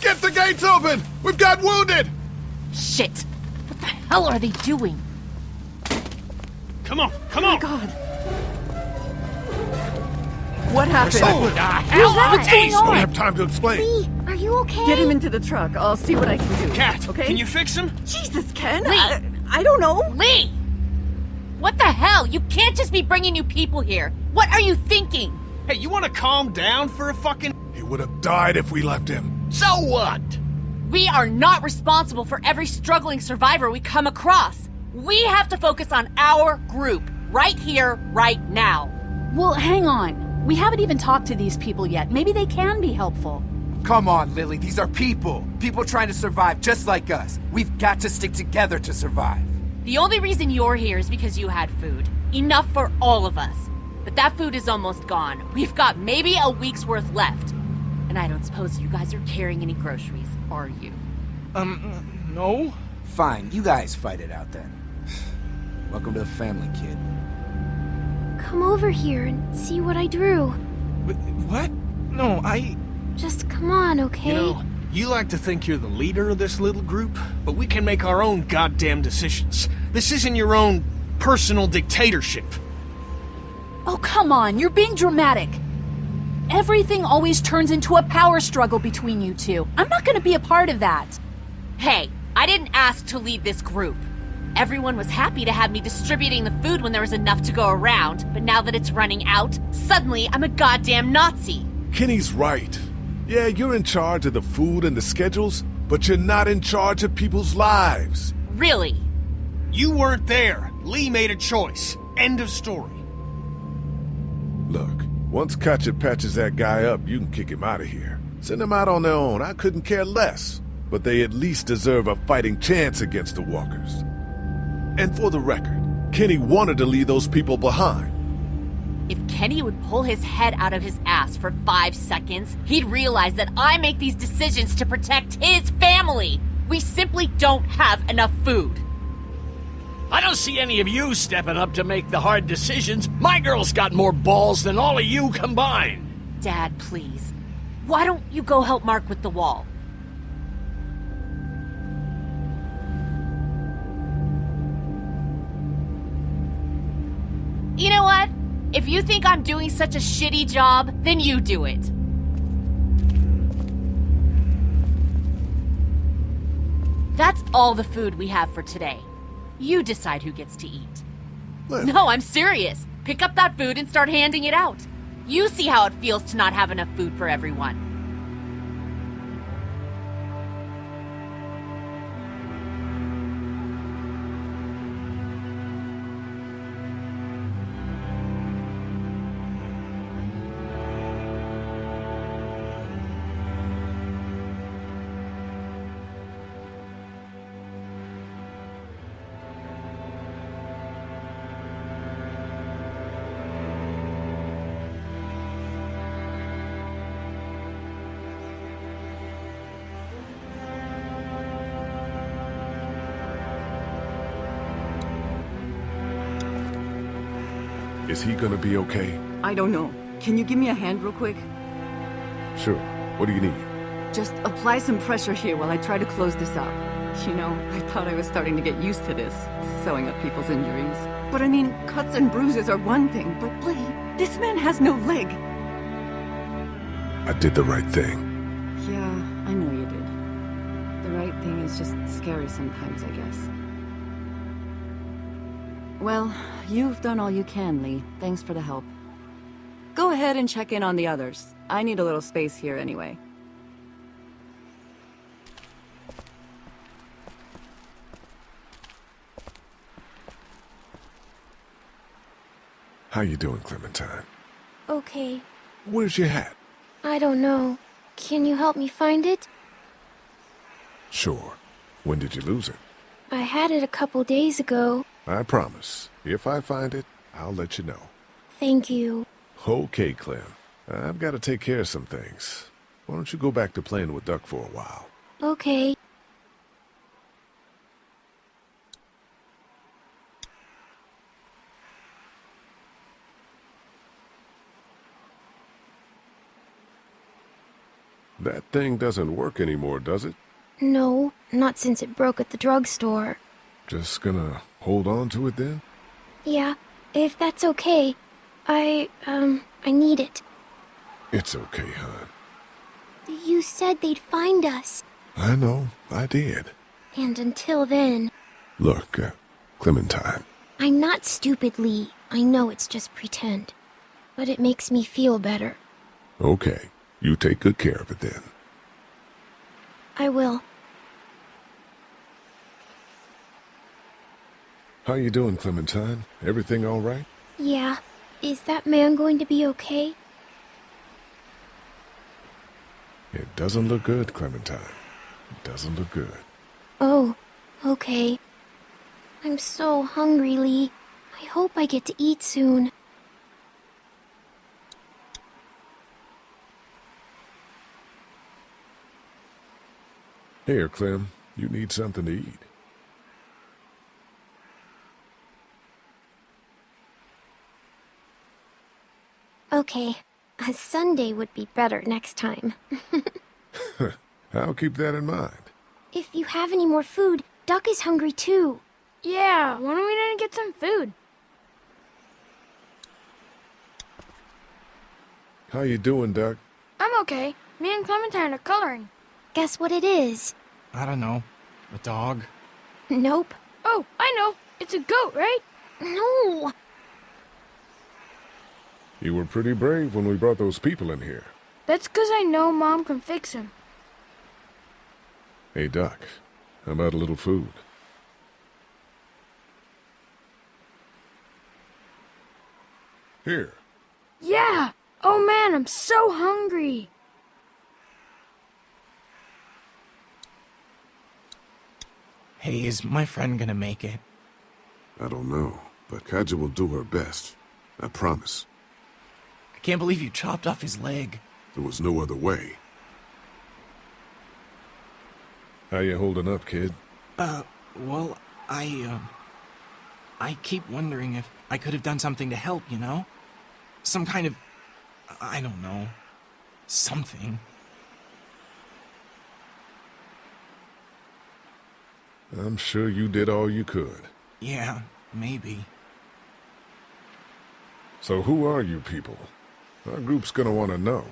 Get the gates open! We've got wounded! Shit! What the hell are they doing? Come on, come Oh my on! God. What happened? Oh, the hell? What's going Don't on? have time to explain. Lee, are you okay? Get him into the truck. I'll see what I can do. Cat, okay? can you fix him? Jesus, Ken. Lee. I don't know. Lee! What the hell? You can't just be bringing new people here. What are you thinking? Hey, you wanna calm down for a fucking... He would have died if we left him. So what? We are not responsible for every struggling survivor we come across. We have to focus on our group, right here, right now. Well, hang on. We haven't even talked to these people yet. Maybe they can be helpful. Come on, Lily. These are people. People trying to survive just like us. We've got to stick together to survive. The only reason you're here is because you had food. Enough for all of us. But that food is almost gone. We've got maybe a week's worth left. And I don't suppose you guys are carrying any groceries, are you? No? Fine, you guys fight it out then. Welcome to the family, kid. Come over here and see what I drew. What? No, Just come on, okay? You know, you like to think you're the leader of this little group, but we can make our own goddamn decisions. This isn't your own personal dictatorship. Oh, come on. You're being dramatic. Everything always turns into a power struggle between you two. I'm not going to be a part of that. Hey, I didn't ask to lead this group. Everyone was happy to have me distributing the food when there was enough to go around, but now that it's running out, suddenly I'm a goddamn Nazi. Kenny's right. Yeah, you're in charge of the food and the schedules, but you're not in charge of people's lives. Really? You weren't there. Lee made a choice. End of story. Look, once Katya patches that guy up, you can kick him out of here. Send them out on their own, I couldn't care less. But they at least deserve a fighting chance against the walkers. And for the record, Kenny wanted to leave those people behind. If Kenny would pull his head out of his ass for 5 seconds, he'd realize that I make these decisions to protect his family. We simply don't have enough food. I don't see any of you stepping up to make the hard decisions. My girl's got more balls than all of you combined. Dad, please. Why don't you go help Mark with the wall? You know what? If you think I'm doing such a shitty job, then you do it. That's all the food we have for today. You decide who gets to eat. Lily. No, I'm serious. Pick up that food and start handing it out. You see how it feels to not have enough food for everyone. Is he gonna be okay? I don't know. Can you give me a hand real quick? Sure. What do you need? Just apply some pressure here while I try to close this up. You know, I thought I was starting to get used to this, sewing up people's injuries. But I mean, cuts and bruises are one thing, but Lee, this man has no leg. I did the right thing. Yeah, I know you did. The right thing is just scary sometimes, I guess. Well, you've done all you can, Lee. Thanks for the help. Go ahead and check in on the others. I need a little space here anyway. How you doing, Clementine? Okay. Where's your hat? I don't know. Can you help me find it? Sure. When did you lose it? I had it a couple days ago. I promise. If I find it, I'll let you know. Thank you. Okay, Clem. I've got to take care of some things. Why don't you go back to playing with Duck for a while? Okay. That thing doesn't work anymore, does it? No, not since it broke at the drugstore. Just gonna hold on to it then? Yeah, if that's okay. I need it. It's okay, hon. You said they'd find us. I know, I did. And until then... Look, Clementine. I'm not stupid, Lee. I know it's just pretend. But it makes me feel better. Okay, you take good care of it then. I will. How you doing, Clementine? Everything all right? Yeah. Is that man going to be okay? It doesn't look good, Clementine. It doesn't look good. Oh, okay. I'm so hungry, Lee. I hope I get to eat soon. Here, Clem. You need something to eat. Okay. A sundae would be better next time. I'll keep that in mind. If you have any more food, Duck is hungry too. Yeah, why don't we go get some food? How you doing, Duck? I'm okay. Me and Clementine are coloring. Guess what it is? I don't know. A dog? Nope. Oh, I know. It's a goat, right? No. You were pretty brave when we brought those people in here. That's 'cause I know Mom can fix him. Hey, Duck. How about a little food? Here. Yeah! Oh man, I'm so hungry! Hey, is my friend gonna make it? I don't know, but Kaja will do her best. I promise. I can't believe you chopped off his leg. There was no other way. How you holding up, kid? Well, I keep wondering if I could have done something to help, you know? Some kind of... I don't know. Something. I'm sure you did all you could. Yeah, maybe. So who are you people? Our group's gonna want to know.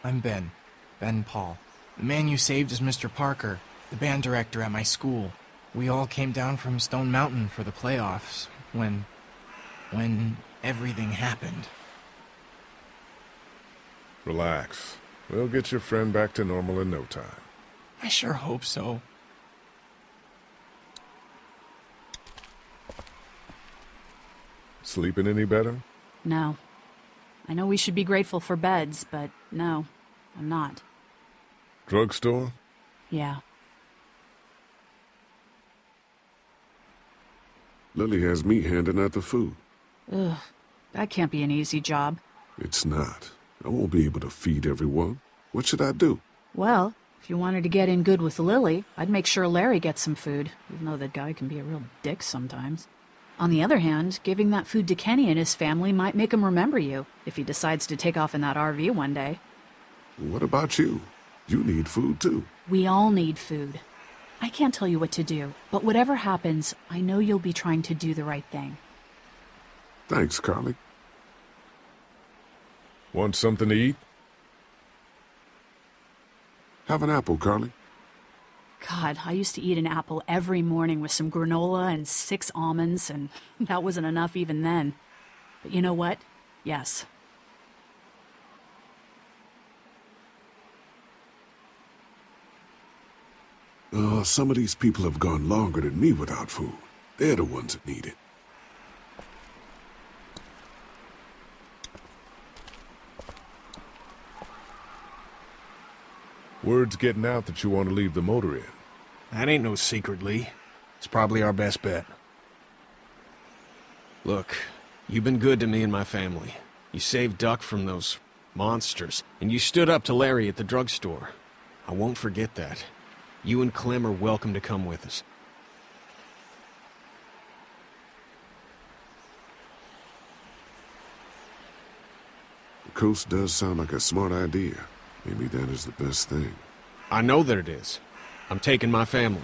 I'm Ben. Ben Paul. The man you saved is Mr. Parker, the band director at my school. We all came down from Stone Mountain for the playoffs when everything happened. Relax. We'll get your friend back to normal in no time. I sure hope so. Sleeping any better? No. I know we should be grateful for beds, but no, I'm not. Drugstore? Yeah. Lily has me handing out the food. Ugh, that can't be an easy job. It's not. I won't be able to feed everyone. What should I do? Well, if you wanted to get in good with Lily, I'd make sure Larry gets some food, even though that guy can be a real dick sometimes. On the other hand, giving that food to Kenny and his family might make him remember you, if he decides to take off in that RV one day. What about you? You need food too. We all need food. I can't tell you what to do, but whatever happens, I know you'll be trying to do the right thing. Thanks, Carly. Want something to eat? Have an apple, Carly. God, I used to eat an apple every morning with some granola and 6 almonds, and that wasn't enough even then. But you know what? Yes. Some of these people have gone longer than me without food. They're the ones that need it. Word's getting out that you want to leave the motor in. That ain't no secret, Lee. It's probably our best bet. Look, you've been good to me and my family. You saved Duck from those monsters, and you stood up to Larry at the drugstore. I won't forget that. You and Clem are welcome to come with us. The coast does sound like a smart idea. Maybe that is the best thing. I know that it is. I'm taking my family.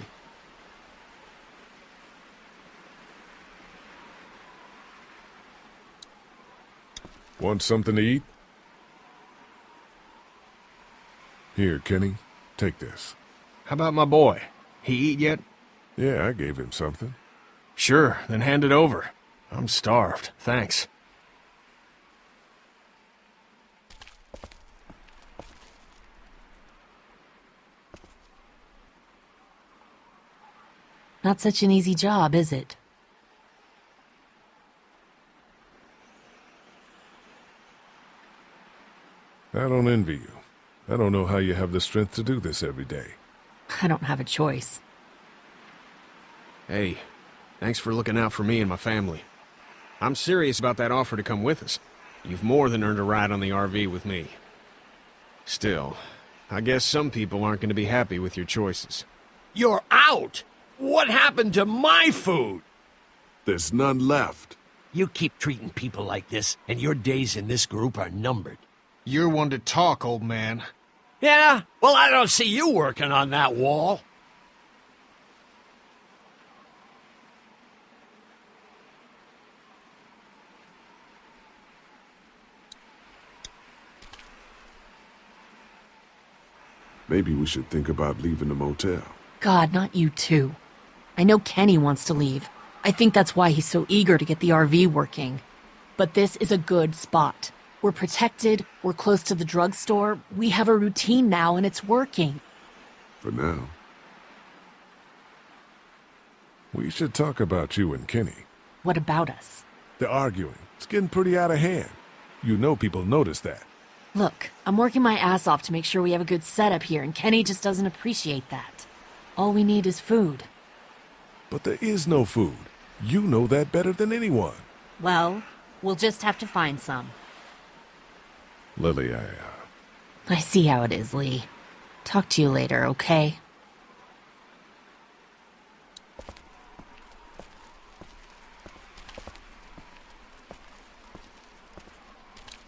Want something to eat? Here, Kenny, take this. How about my boy? He eat yet? Yeah, I gave him something. Sure, then hand it over. I'm starved, thanks. Not such an easy job, is it? I don't envy you. I don't know how you have the strength to do this every day. I don't have a choice. Hey, thanks for looking out for me and my family. I'm serious about that offer to come with us. You've more than earned a ride on the RV with me. Still, I guess some people aren't going to be happy with your choices. You're out! What happened to my food? There's none left. You keep treating people like this, and your days in this group are numbered. You're one to talk, old man. Yeah? Well, I don't see you working on that wall. Maybe we should think about leaving the motel. God, not you too. I know Kenny wants to leave. I think that's why he's so eager to get the RV working. But this is a good spot. We're protected, we're close to the drugstore, we have a routine now and it's working. For now. We should talk about you and Kenny. What about us? They're arguing. It's getting pretty out of hand. You know people notice that. Look, I'm working my ass off to make sure we have a good setup here, and Kenny just doesn't appreciate that. All we need is food. But there is no food. You know that better than anyone. Well, we'll just have to find some. Lily, I see how it is, Lee. Talk to you later, okay?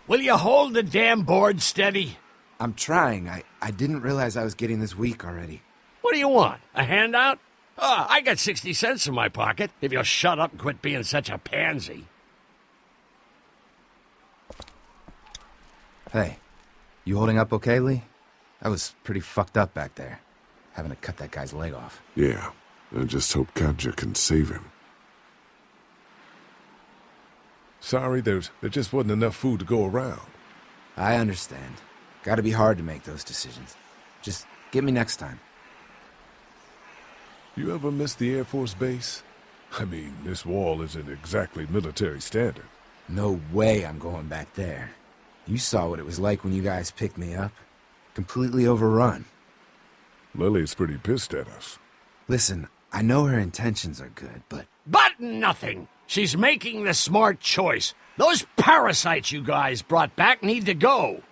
Will you hold the damn board steady? I'm trying. I didn't realize I was getting this weak already. What do you want? A handout? I got 60 cents in my pocket, if you'll shut up and quit being such a pansy. Hey, you holding up okay, Lee? I was pretty fucked up back there, having to cut that guy's leg off. Yeah, I just hope Katja can save him. Sorry, there just wasn't enough food to go around. I understand. Gotta be hard to make those decisions. Just get me next time. You ever miss the Air Force Base? I mean, this wall isn't exactly military standard. No way I'm going back there. You saw what it was like when you guys picked me up. Completely overrun. Lily's pretty pissed at us. Listen, I know her intentions are good, but... But nothing! She's making the smart choice. Those parasites you guys brought back need to go.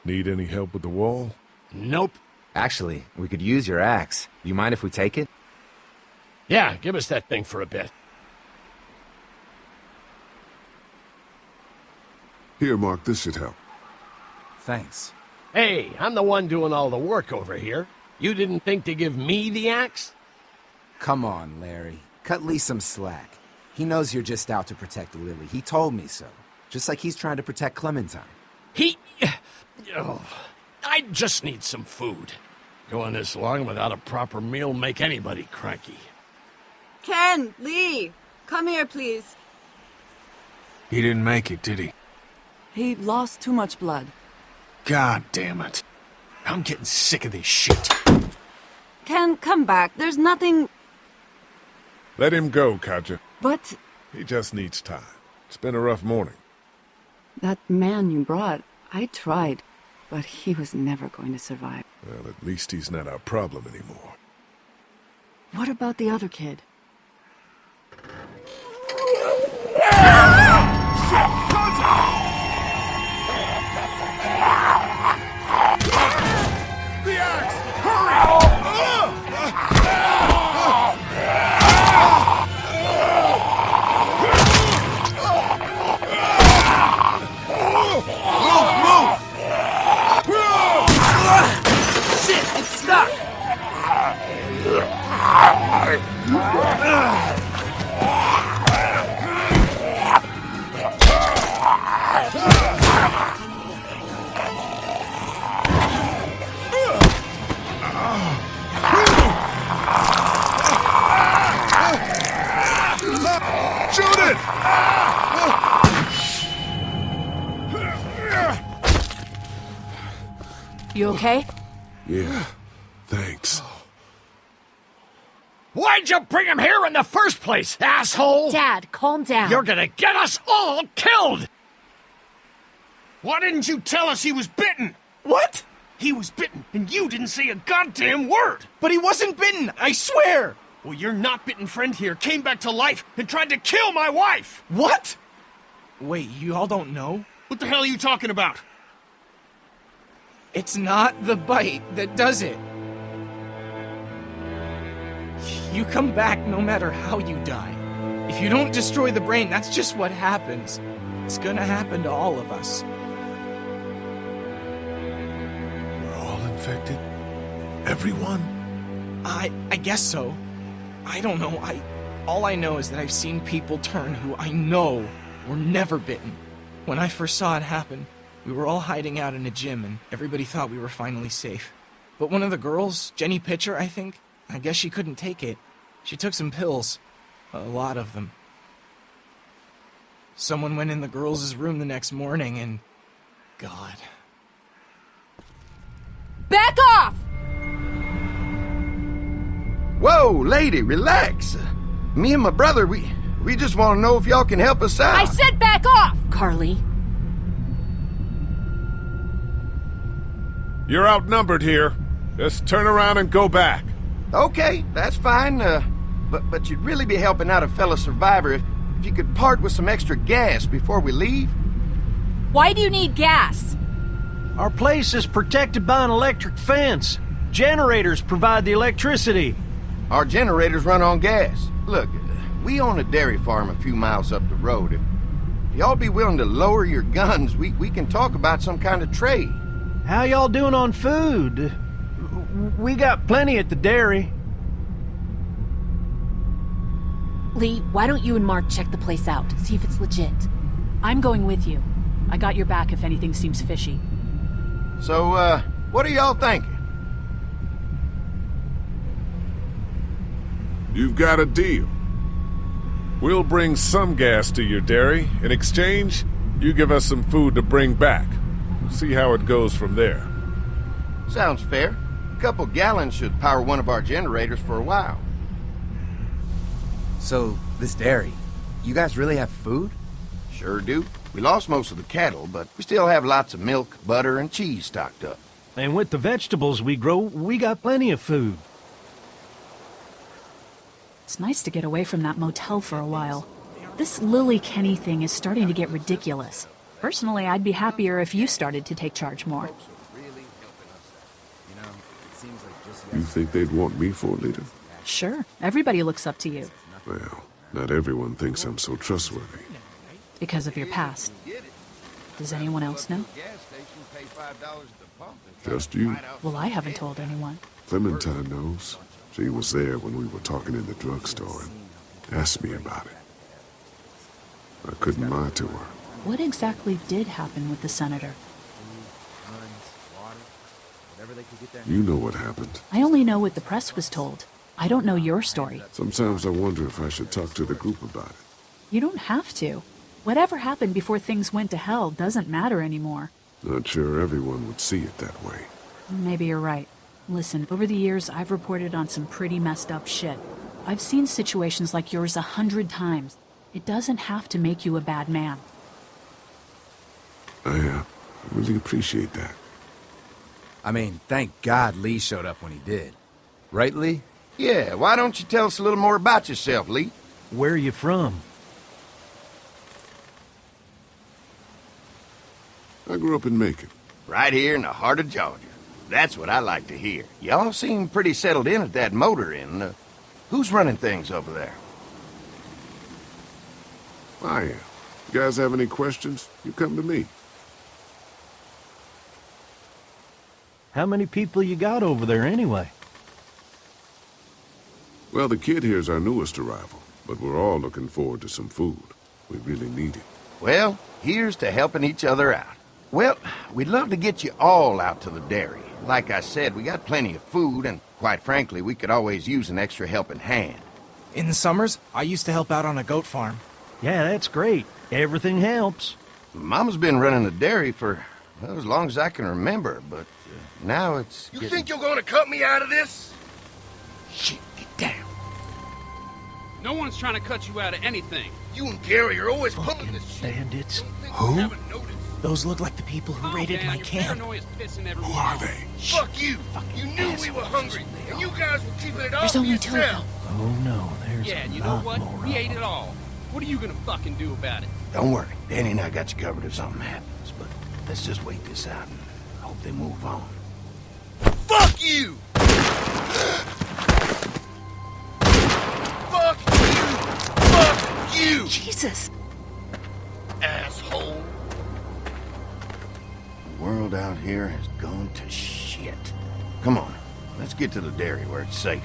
Need any help with the wall? Nope. Actually, we could use your axe. You mind if we take it? Yeah, give us that thing for a bit. Here, Mark, this should help. Thanks. Hey, I'm the one doing all the work over here. You didn't think to give me the axe? Come on, Larry. Cut Lee some slack. He knows you're just out to protect Lily. He told me so. Just like he's trying to protect Clementine. Oh, I just need some food. Going this long without a proper meal make anybody cranky. Ken, Lee, come here, please. He didn't make it, did he? He lost too much blood. God damn it. I'm getting sick of this shit. Ken, come back. There's nothing... Let him go, Katja. But... He just needs time. It's been a rough morning. that man you brought, I tried, but he was never going to survive. Well, at least he's not our problem anymore. What about the other kid? The axe! Hurry! Move! Shoot it! You okay? Yeah, thanks. Why'd you bring him here in the first place, asshole? Dad, calm down. You're gonna get us all killed! Why didn't you tell us he was bitten? What? He was bitten, and you didn't say a goddamn word! But he wasn't bitten, I swear! Well, your not-bitten friend here came back to life and tried to kill my wife! What? Wait, you all don't know? What the hell are you talking about? It's not the bite that does it. You come back no matter how you die. If you don't destroy the brain, that's just what happens. It's gonna happen to all of us. We're all infected? Everyone? I guess so. I don't know. All I know is that I've seen people turn who I know were never bitten. When I first saw it happen, we were all hiding out in a gym and everybody thought we were finally safe. But one of the girls, Jenny Pitcher, I think, I guess she couldn't take it. She took some pills. A lot of them. Someone went in the girls' room the next morning and... God. Back off! Whoa, lady, relax. Me and my brother, we just want to know if y'all can help us out. I said back off! Carly. You're outnumbered here. Just turn around and go back. Okay, that's fine. But you'd really be helping out a fellow survivor if you could part with some extra gas before we leave. Why do you need gas? Our place is protected by an electric fence. Generators provide the electricity. Our generators run on gas. Look, we own a dairy farm a few miles up the road. If y'all be willing to lower your guns, we can talk about some kind of trade. How y'all doing on food? We got plenty at the dairy. Lee, why don't you and Mark check the place out, see if it's legit? I'm going with you. I got your back if anything seems fishy. So, what are y'all thinking? You've got a deal. We'll bring some gas to your dairy. In exchange, you give us some food to bring back. We'll see how it goes from there. Sounds fair. A couple gallons should power one of our generators for a while. So, this dairy, you guys really have food? Sure do. We lost most of the cattle, but we still have lots of milk, butter, and cheese stocked up. And with the vegetables we grow, we got plenty of food. It's nice to get away from that motel for a while. This Lily Kenny thing is starting to get ridiculous. Personally, I'd be happier if you started to take charge more. You think they'd want me for a leader? Sure, everybody looks up to you. Well, not everyone thinks I'm so trustworthy. Because of your past. Does anyone else know? Just you. Well, I haven't told anyone. Clementine knows. She was there when we were talking in the drugstore and asked me about it. I couldn't lie to her. What exactly did happen with the senator? You know what happened. I only know what the press was told. I don't know your story. Sometimes I wonder if I should talk to the group about it. You don't have to. Whatever happened before things went to hell doesn't matter anymore. Not sure everyone would see it that way. Maybe you're right. Listen, over the years, I've reported on some pretty messed up shit. I've seen situations like yours 100 times. It doesn't have to make you a bad man. I really appreciate that. I mean, thank God Lee showed up when he did. Right, Lee? Yeah, why don't you tell us a little more about yourself, Lee? Where are you from? I grew up in Macon. Right here in the heart of Georgia. That's what I like to hear. Y'all seem pretty settled in at that motor inn. Who's running things over there? I am. You guys have any questions? You come to me. How many people you got over there anyway? Well, the kid here's our newest arrival, but we're all looking forward to some food. We really need it. Well, here's to helping each other out. Well, we'd love to get you all out to the dairy. Like I said, we got plenty of food, and quite frankly, we could always use an extra helping hand. In the summers, I used to help out on a goat farm. Yeah, that's great. Everything helps. Mama's been running the dairy for, well, as long as I can remember, but now it's You getting... think you're gonna cut me out of this? Shit, get down. No one's trying to cut you out of anything. You and Gary are always pulling this shit. Bandits. Who? Those look like the people who raided my camp. Who are they? Fuck you! You knew we were hungry, and you guys were keeping it all There's to only two of yourself. them. Oh no, there's Yeah, a you know lot what? more We of ate them. it all. What are you gonna fucking do about it? Don't worry, Danny and I got you covered if something happens, but let's just wait this out and hope they move on. Fuck you! Fuck you! Fuck you! Jesus! Asshole! The world out here has gone to shit. Come on, let's get to the dairy where it's safe.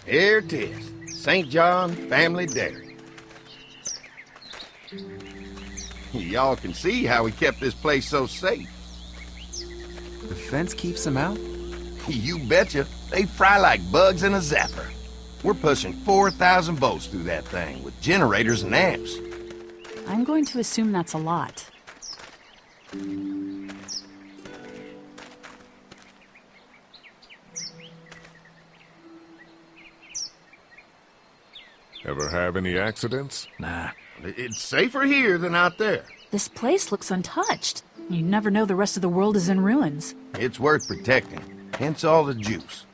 Here it is, St. John Family Dairy. Y'all can see how we kept this place so safe. The fence keeps them out? You betcha. They fry like bugs in a zapper. We're pushing 4,000 volts through that thing with generators and amps. I'm going to assume that's a lot. Ever have any accidents? Nah. It's safer here than out there. This place looks untouched. You never know the rest of the world is in ruins. It's worth protecting. Hence all the juice.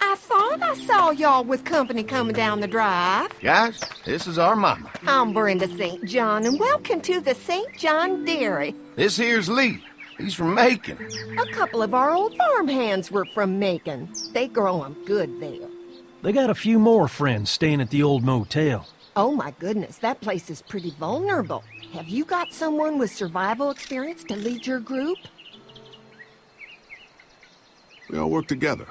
I thought I saw y'all with company coming down the drive. Guys, this is our mama. I'm Brenda St. John, and welcome to the St. John Dairy. This here's Lee. He's from Macon. A couple of our old farm hands were from Macon. They grow 'em good there. They got a few more friends staying at the old motel. Oh my goodness, that place is pretty vulnerable. Have you got someone with survival experience to lead your group? We all work together.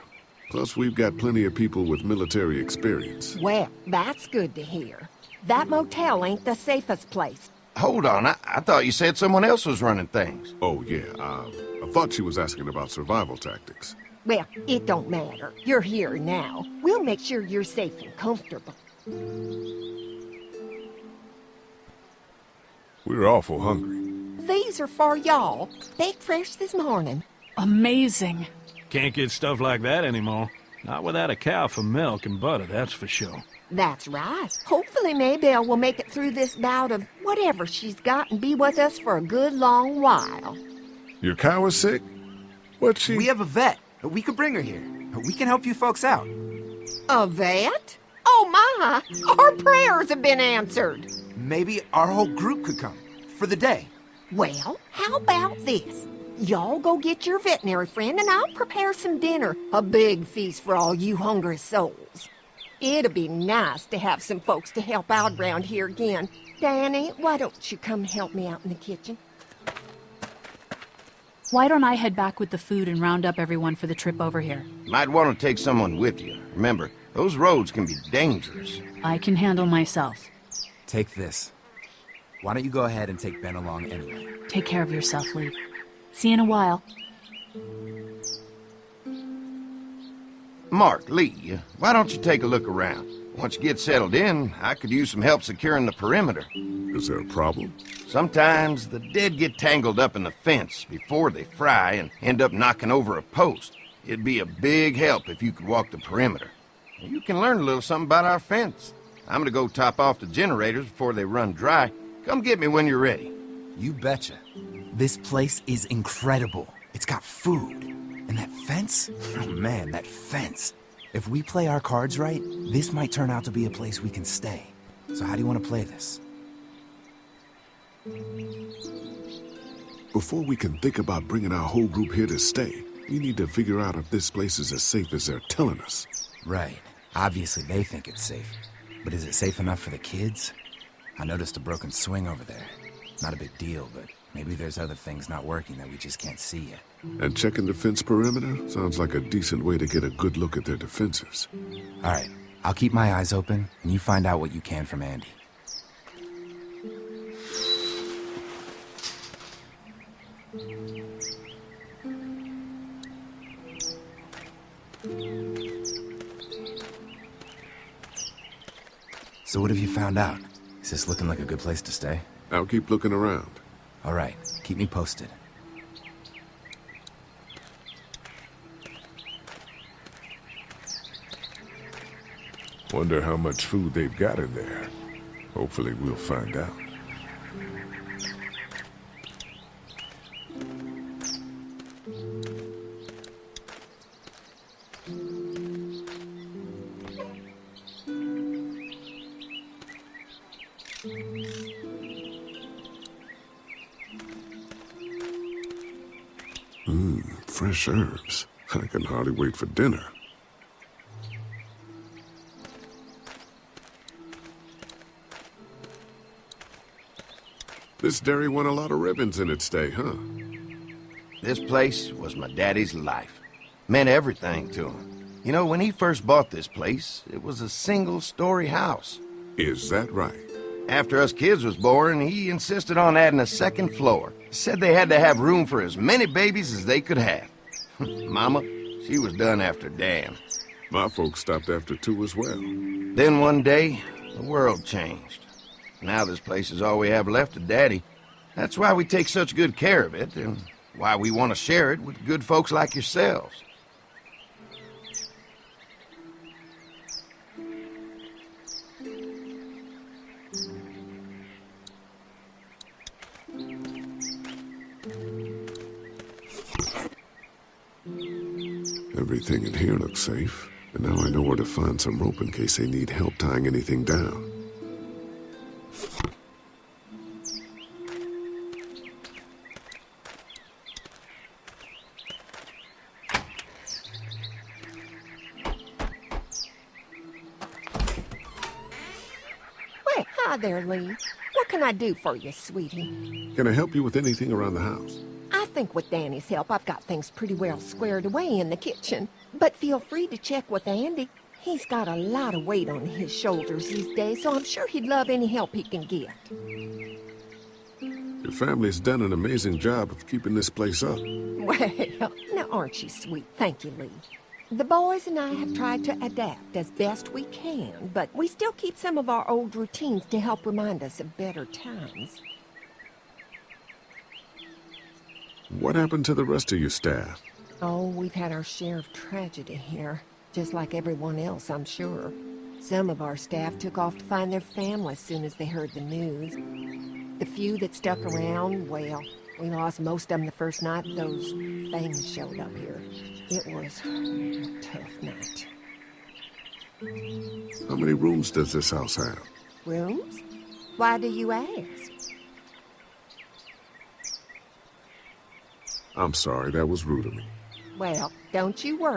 Plus, we've got plenty of people with military experience. Well, that's good to hear. That motel ain't the safest place. Hold on, I thought you said someone else was running things. Oh, yeah, I thought she was asking about survival tactics. Well, it don't matter. You're here now. We'll make sure you're safe and comfortable. We're awful hungry. These are for y'all. Baked fresh this morning. Amazing. Can't get stuff like that anymore. Not without a cow for milk and butter, that's for sure. That's right. Hopefully Maybelle will make it through this bout of whatever she's got and be with us for a good long while. Your cow is sick? What's she... We have a vet. We could bring her here. We can help you folks out. A vet? Oh my! Our prayers have been answered. Maybe our whole group could come. For the day. Well, how about this? Y'all go get your veterinary friend and I'll prepare some dinner. A big feast for all you hungry souls. It'll be nice to have some folks to help out around here again. Danny, why don't you come help me out in the kitchen? Why don't I head back with the food and round up everyone for the trip over here? Might want to take someone with you. Remember, those roads can be dangerous. I can handle myself. Take this. Why don't you go ahead and take Ben along anyway? Take care of yourself, Lee. See you in a while. Mark, Lee, why don't you take a look around? Once you get settled in, I could use some help securing the perimeter. Is there a problem? Sometimes the dead get tangled up in the fence before they fry and end up knocking over a post. It'd be a big help if you could walk the perimeter. You can learn a little something about our fence. I'm gonna go top off the generators before they run dry. Come get me when you're ready. You betcha. This place is incredible. It's got food. And that fence? Oh man, that fence. If we play our cards right, this might turn out to be a place we can stay. So how do you want to play this? Before we can think about bringing our whole group here to stay, We need to figure out if this place is as safe as they're telling us. Right. Obviously they think it's safe. But is it safe enough for the kids? I noticed a broken swing over there. Not a big deal, but maybe there's other things not working that we just can't see yet. And checking the fence perimeter sounds like a decent way to get a good look at their defenses. All right. I'll keep my eyes open, and you find out what you can from Andy. So what have you found out? Is this looking like a good place to stay? I'll keep looking around. All right. Keep me posted. Wonder how much food they've got in there. Hopefully we'll find out. Fresh herbs. I can hardly wait for dinner. This dairy won a lot of ribbons in its day, huh? This place was my daddy's life. Meant everything to him. You know, when he first bought this place, it was a single-story house. Is that right? After us kids was born, he insisted on adding a second floor. Said they had to have room for as many babies as they could have. Mama, she was done after Dan. My folks stopped after 2 as well. Then one day, the world changed. Now this place is all we have left of Daddy. That's why we take such good care of it, and why we want to share it with good folks like yourselves. Everything in here looks safe, and now I know where to find some rope in case they need help tying anything down. Well, hi there, Lee. What can I do for you, sweetie? Can I help you with anything around the house? I think with Danny's help, I've got things pretty well squared away in the kitchen. But feel free to check with Andy. He's got a lot of weight on his shoulders these days, so I'm sure he'd love any help he can get. Your family's done an amazing job of keeping this place up. Well, now aren't you sweet? Thank you, Lee. The boys and I have tried to adapt as best we can, but we still keep some of our old routines to help remind us of better times. What happened to the rest of your staff? Oh, we've had our share of tragedy here, just like everyone else, I'm sure. Some of our staff took off to find their family as soon as they heard the news. The few that stuck around, well, we lost most of them the first night those things showed up here. It was a tough night. How many rooms does this house have? Rooms? Why do you ask? I'm sorry, that was rude of me. Well, don't you worry.